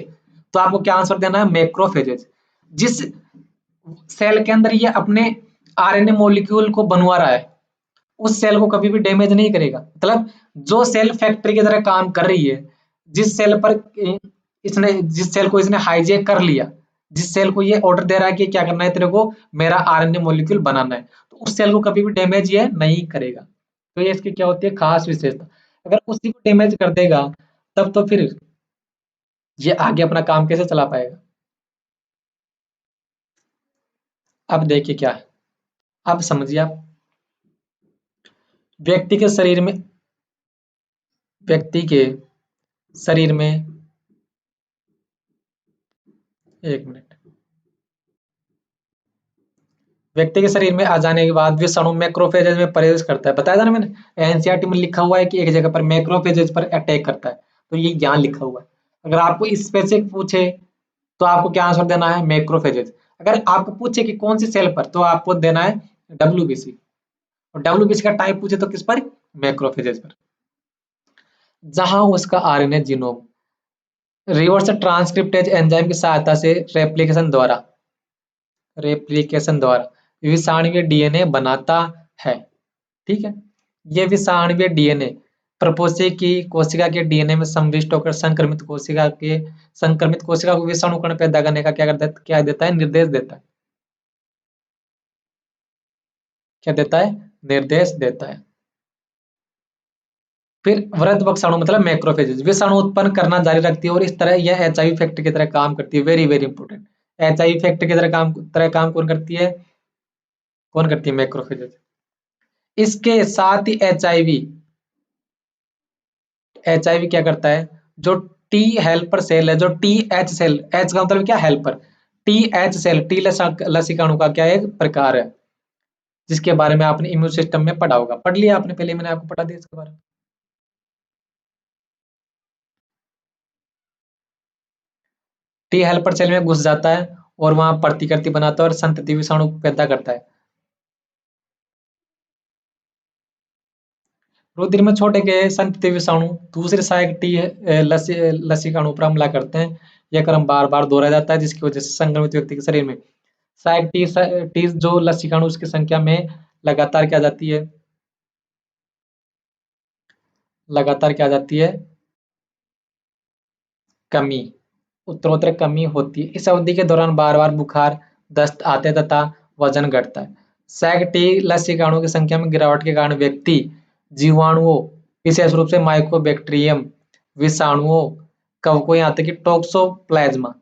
तो आपको क्या आंसर देना है, मैक्रोफेजेज। जिस सेल के अंदर ये अपने आरएनए मॉलिक्यूल को बनवा रहा है उस सेल को कभी भी डैमेज नहीं करेगा। मतलब जो सेल फैक्ट्री की तरह काम कर रही है, जिस सेल पर इसने जिस सेल को इसने हाईजैक कर लिया, जिस सेल को ये ऑर्डर दे रहा है कि क्या करना है तेरे को, मेरा आरएनए मॉलिक्यूल बनाना है, तो उस सेल को कभी भी डैमेज ये नहीं करेगा। तो ये इसकी क्या होती है खास विशेषता। अगर उसी को डैमेज कर देगा तब तो फिर ये आगे अपना काम कैसे चला पाएगा। अब देखिए क्या है, अब समझिए आप, व्यक्ति के शरीर में व्यक्ति के शरीर में, एक मिनट, व्यक्ति के शरीर में आ जाने के बाद विषाणु मैक्रोफेजेज में प्रवेश करता है। बताया था ना मैंने, एनसीईआरटी में लिखा हुआ है कि एक जगह पर मैक्रोफेजेज पर अटैक करता है, तो ये यहाँ लिखा हुआ है। अगर आपको स्पेसिफिक पूछे तो आपको क्या आंसर देना है, मैक्रोफेजेज। अगर आपको पूछे कि कौन सी सेल पर, तो आपको देना है डब्ल्यूबीसी, और डब्ल्यूबीसी का टाइप पूछे तो किस पर, मैक्रोफेजेज पर। जहां उसका RNA genome reverse transcriptase enzyme की सहायता से रेप्लिकेशन द्वारा विषाणुवीय डीएनए बनाता है। ठीक है, ये विषाणुवीय डीएनए प्रपोषी की कोशिका के डीएनए में संविष्ट होकर संक्रमित कोशिका को विषाणु कण पैदा करने का क्या देता है, निर्देश देता है। क्या देता है, निर्देश देता है। फिर वृहद वक्षाणु मतलब मैक्रोफेजेज विषाणु उत्पन्न करना जारी रखती है, और इस तरह यह एचआईवी फैक्टर की तरह काम करती है। Very very important, HIV factor की तरह काम कौन करती है, मैक्रोफेजेज। इसके साथ ही एचआईवी क्या करता है, जो टी हेल्पर सेल है, जो टी एच सेल, एच का मतलब क्या, helper, T H cell T लसिकाणु का क्या एक प्रकार है, जिसके बारे में आपने इम्यून सिस्टम में पढ़ा होगा, पढ़ लिया आपने पहले, मैंने आपको पढ़ा दिया इसके बारे में। टी हेल्पर सेल में घुस जाता है और वहां प्रतिकृति बनाता है और संतति विषाणु पैदा करता है। रुधिर में छोटे के संतति विषाणु दूसरे सहायक टी लसिकाणु पर हमला करते हैं। यह क्रम बार बार दोहराया जाता है, जिसकी वजह से संक्रमित व्यक्ति के शरीर में सहायक टी जो लसिकाणु उसकी संख्या में लगातार क्या जाती है, कमी, उत्तरोत्तर कमी होती है। इस अवधि के दौरान बार बार बुखार, दस्त आते तथा वजन घटता है। सैग टी लसिकाणु की संख्या में गिरावट के कारण व्यक्ति जीवाणुओं, विशेष रूप से माइकोबैक्टीरियम, विषाणुओं, कवकों, यहाँ तक कि टोक्सोप्लाज्मा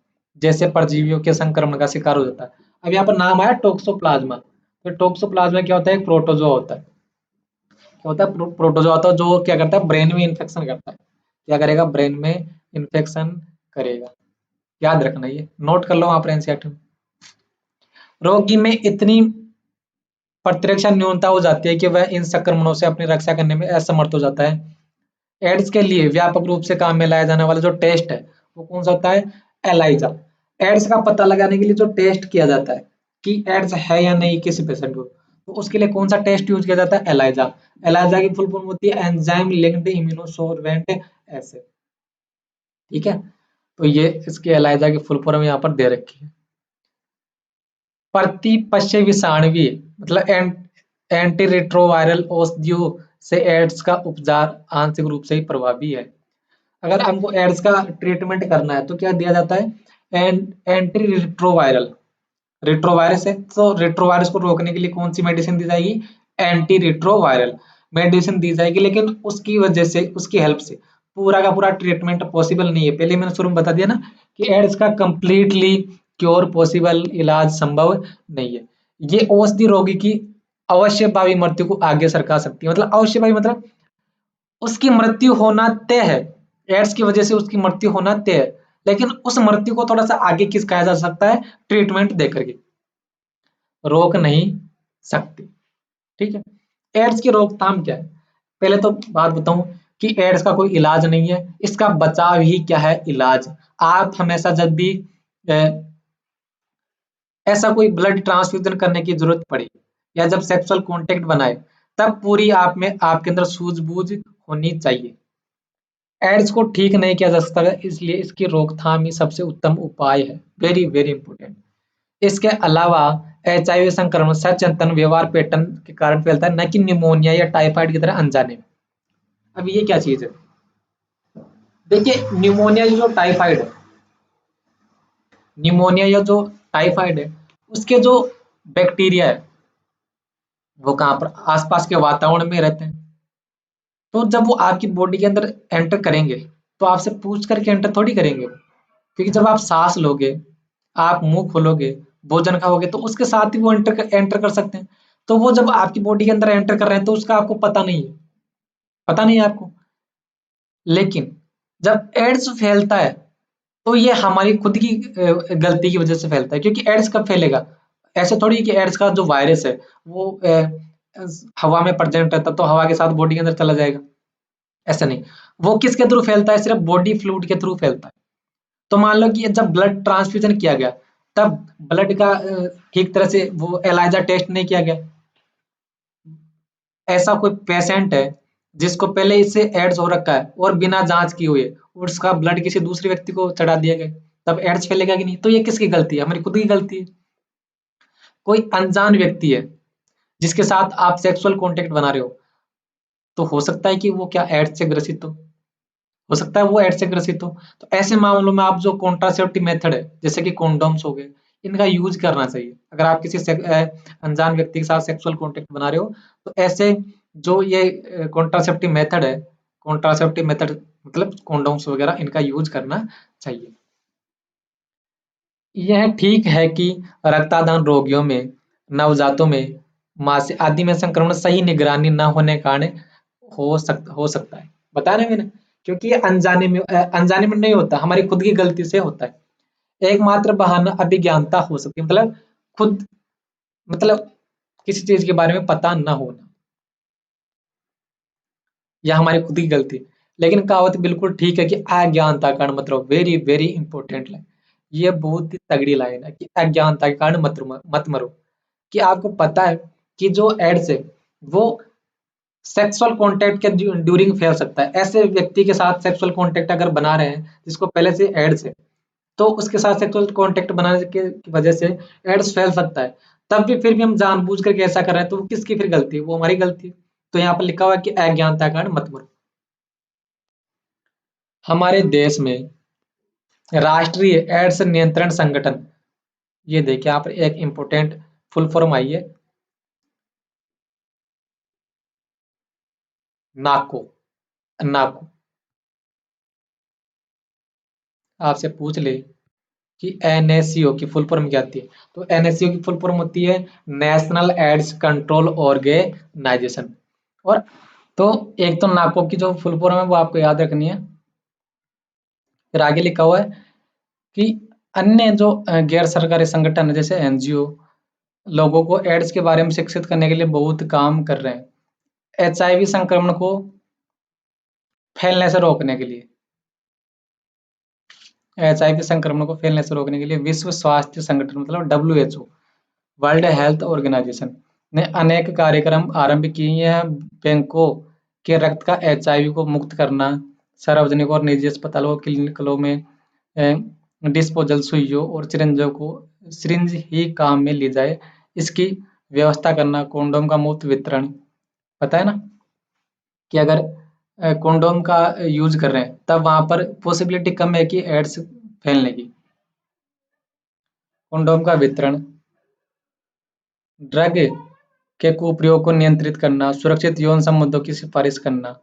जैसे परजीवियों के संक्रमण का शिकार हो जाता है। अब यहाँ पर नाम आया टोक्सोप्लाज्मा, तो टोक्सोप्लाज्मा क्या होता है, एक प्रोटोजोआ होता है। क्या होता है, प्रोटोजोआ होता है, जो क्या करता है, ब्रेन में इन्फेक्शन करता है। क्या करेगा, ब्रेन में इन्फेक्शन करेगा। याद रखना, ये नोट कर लो आप एनसीईआरटी में। रोगी में इतनी प्रतिरक्षा न्यूनता हो जाती है कि वह इन संक्रमणों से अपनी रक्षा करने में असमर्थ हो जाता है। एड्स के लिए व्यापक रूप से काम में लाया जाने वाला जो टेस्ट है वो कौन सा होता है, एलाइजा। एड्स का पता लगाने के लिए जो टेस्ट किया जाता है कि एड्स है या नहीं किसी पेशेंट को, तो उसके लिए कौन सा टेस्ट यूज किया जाता है, एलाइजा। एलाइजा की फुल फॉर्म होती है एंजाइम लिंक्ड इम्यूनोसोर्बेंट एसे। ठीक है, तो ये इसकी एलाइजा की फुल फॉर्म यहाँ पर दे रखी है। प्रतिपश्य विषाणवी मतलब एंटी रिट्रोवायरल औषधियों से एड्स का उपचार आंशिक रूप से ही प्रभावी है। अगर हमको एड्स का ट्रीटमेंट करना है तो क्या दिया जाता है, एंटी रिट्रोवायरल, रिट्रोवायरस है तो रिट्रोवायरस को रोकने के लिए कौन सी मेडिसिन दी जाएगी, एंटी रिट्रोवायरल मेडिसिन दी जाएगी। लेकिन उसकी वजह से, उसकी हेल्प से पूरा का पूरा ट्रीटमेंट पॉसिबल नहीं है। पहले मैंने शुरू में बता दिया ना कि एड्स का कंप्लीटली क्योर पॉसिबल, इलाज संभव नहीं है। ये औषधि रोगी की अवश्य भावी मृत्यु को आगे सरका सकती है। मतलब अवश्य भावी मतलब उसकी मृत्यु होना तय है, एड्स की वजह से उसकी मृत्यु होना तय है, लेकिन उस मृत्यु को थोड़ा सा आगे खिसकाया जा सकता है ट्रीटमेंट देकर के, रोक नहीं सकते। ठीक है, एड्स की रोकथाम क्या है, पहले तो बात बताऊं कि एड्स का कोई इलाज नहीं है, इसका बचाव ही क्या है, इलाज। आप हमेशा जब भी ऐसा कोई ब्लड ट्रांसफ्यूजन करने की जरूरत पड़े या जब सेक्सुअल कांटेक्ट बनाए, तब पूरी आप में आपके अंदर सूझबूझ होनी चाहिए। एड्स को ठीक नहीं किया जा सकता है, इसलिए इसकी रोकथाम ही सबसे उत्तम उपाय है। Very very important. इसके अलावा HIV संक्रमण सचेतन व्यवहार पैटर्न के कारण फैलता है, न कि निमोनिया या टाइफाइड की तरह अनजाने में। अब ये क्या चीज है? देखिए, निमोनिया जो टाइफाइड है, निमोनिया या जो टाइफाइड है, उसके जो बैक्टीरिया है वो कहाँ पर आसपास के वातावरण में रहते हैं। तो जब वो आपकी बॉडी के अंदर एंटर करेंगे तो आपसे पूछ करके एंटर थोड़ी करेंगे वो, क्योंकि जब आप सांस लोगे, आप मुंह खोलोगे, भोजन खाओगे, तो उसके साथ ही वो एंटर कर सकते हैं। तो वो जब आपकी बॉडी के अंदर एंटर कर रहे हैं तो उसका आपको पता नहीं है, पता नहीं है आपको। लेकिन जब एड्स फैलता है तो ये हमारी खुद की गलती की वजह से फैलता है, क्योंकि एड्स कब फैलेगा? ऐसे थोड़ी कि एड्स का जो वायरस है वो हवा में प्रेजेंट रहता तो हवा के साथ बॉडी के अंदर चला जाएगा, ऐसा नहीं। वो किसके थ्रू फैलता है? सिर्फ बॉडी फ्लूइड के थ्रू फैलता है। तो मान लो कि जब ब्लड ट्रांसफ्यूजन किया गया तब ब्लड का ठीक तरह से वो एलाइजा टेस्ट नहीं किया गया, ऐसा कोई पेशेंट है जिसको पहले इससे एड्स हो रखा है और बिना जांच किए हुए उसका ब्लड किसी दूसरे व्यक्ति को चढ़ा दिया गया, तब एड्स फैलेगा कि नहीं? तो ये किसकी गलती है? हमारी खुद की गलती है। कोई अनजान व्यक्ति है जिसके साथ आप सेक्सुअल कांटेक्ट बना रहे हो, तो हो सकता है कि वो क्या एड्स से ग्रसित हो सकता है वो एड्स से ग्रसित हो। तो ऐसे मामलों में आप जो कॉन्ट्रासेप्टिव मेथड है जैसे कि कॉन्डोम्स हो गए, इनका यूज करना चाहिए। अगर आप किसी अनजान व्यक्ति के साथ सेक्सुअल कांटेक्ट बना रहे हो तो ऐसे जो ये कॉन्ट्रासेप्टिव मेथड है, कॉन्ट्रासेप्टिव मेथड मतलब कॉन्डोम्स वगैरह, इनका यूज करना चाहिए। यह ठीक है कि रक्तदान रोगियों में, नवजातों में, मासिक आदि में संक्रमण सही निगरानी न होने के कारण हो सकता है। बताया ना मैंने, क्योंकि ये अनजाने में नहीं होता, हमारी खुद की गलती से होता है। एकमात्र बहाना अभिज्ञानता हो सकती है, मतलब खुद, मतलब किसी चीज के बारे में पता न होना, या हमारी खुद की गलती। लेकिन कहावत बिल्कुल ठीक है कि अज्ञानता के कारण मत रहो। वेरी वेरी इंपॉर्टेंट लाइन, ये बहुत ही तगड़ी लाइन है कि अज्ञानता के कारण मत मरो। कि आपको पता है कि जो एड्स है वो सेक्सुअल कांटेक्ट के ड्यूरिंग फैल सकता है। ऐसे व्यक्ति के साथ सेक्सुअल कांटेक्ट अगर बना रहे हैं जिसको पहले से एड्स है, तो उसके साथ सेक्सुअल कांटेक्ट बनाने की वजह से एड्स फैल सकता है। तब भी फिर भी हम जानबूझ करके ऐसा कर रहे हैं, तो वो किसकी फिर गलती है? वो हमारी गलती है। तो यहाँ पर लिखा हुआ है कि अज्ञानता के कारण मत मरो। हमारे देश में राष्ट्रीय एड्स नियंत्रण संगठन, ये देखिए यहाँ पर एक इंपॉर्टेंट फुल फॉर्म आई है, नाको। नाको आपसे पूछ ले कि NaCO की फुल फॉर्म क्या होती है, तो NaCO की फुल फॉर्म होती है नेशनल एड्स कंट्रोल ऑर्गेनाइजेशन। और तो एक तो नाको की जो फुल फॉर्म है वो आपको याद रखनी है। फिर आगे लिखा हुआ है कि अन्य जो गैर सरकारी संगठन है जैसे NGO लोगों को एड्स के बारे में शिक्षित करने के लिए बहुत काम कर रहे हैं। HIV संक्रमण को फैलने से रोकने के लिए, HIV संक्रमण को फैलने से रोकने के लिए विश्व स्वास्थ्य संगठन मतलब WHO, वर्ल्ड हेल्थ ऑर्गेनाइजेशन ने अनेक कार्यक्रम आरंभ किए हैं। बैंकों के रक्त का HIV को मुक्त करना, सार्वजनिक और निजी अस्पतालों क्लिनिकों में डिस्पोजल सुइयों और सिरिंज ही काम में ली जाए, इसकी व्यवस्था करना, कॉन्डोम का मुफ्त वितरण। पता है ना कि अगर कॉन्डोम का यूज कर रहे हैं तब वहां पर पॉसिबिलिटी कम है कि एड्स फैलने की। कॉन्डोम का वितरण, ड्रग के कुप्रयोग को नियंत्रित करना, सुरक्षित यौन संबंधों की सिफारिश करना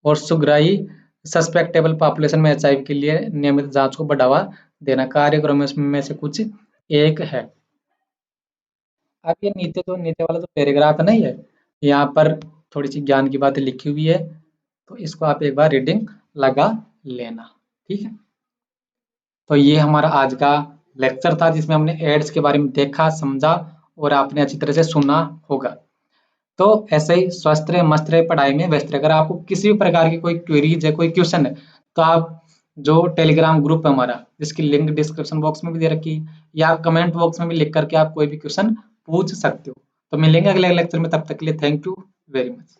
और सुग्राही सस्पेक्टेबल पॉपुलेशन में HIV के लिए नियमित जांच को बढ़ावा देना कार्यक्रमों में से कुछ एक है। अब ये नीचे वाला जो पैराग्राफ है ना, ये यहाँ पर थोड़ी सी ज्ञान की बातें लिखी हुई है, तो इसको आप एक बार रीडिंग लगा लेना, ठीक है। तो ये हमारा आज का लेक्चर था जिसमें हमने एड्स के बारे में देखा, समझा और आपने अच्छी तरह से सुना होगा। तो ऐसे ही स्वस्थ रहे, मस्त रहे, पढ़ाई में व्यस्त रहे। अगर आपको किसी भी प्रकार की कोई क्वेरीज है, कोई क्वेश्चन है, तो आप जो टेलीग्राम ग्रुप है हमारा, जिसकी लिंक डिस्क्रिप्शन बॉक्स में भी दे रखी है, या कमेंट बॉक्स में भी लिख करके आप कोई भी क्वेश्चन पूछ सकते हो। तो मिलेंगे अगले लेक्चर में, तब तक के लिए थैंक यू वेरी मच।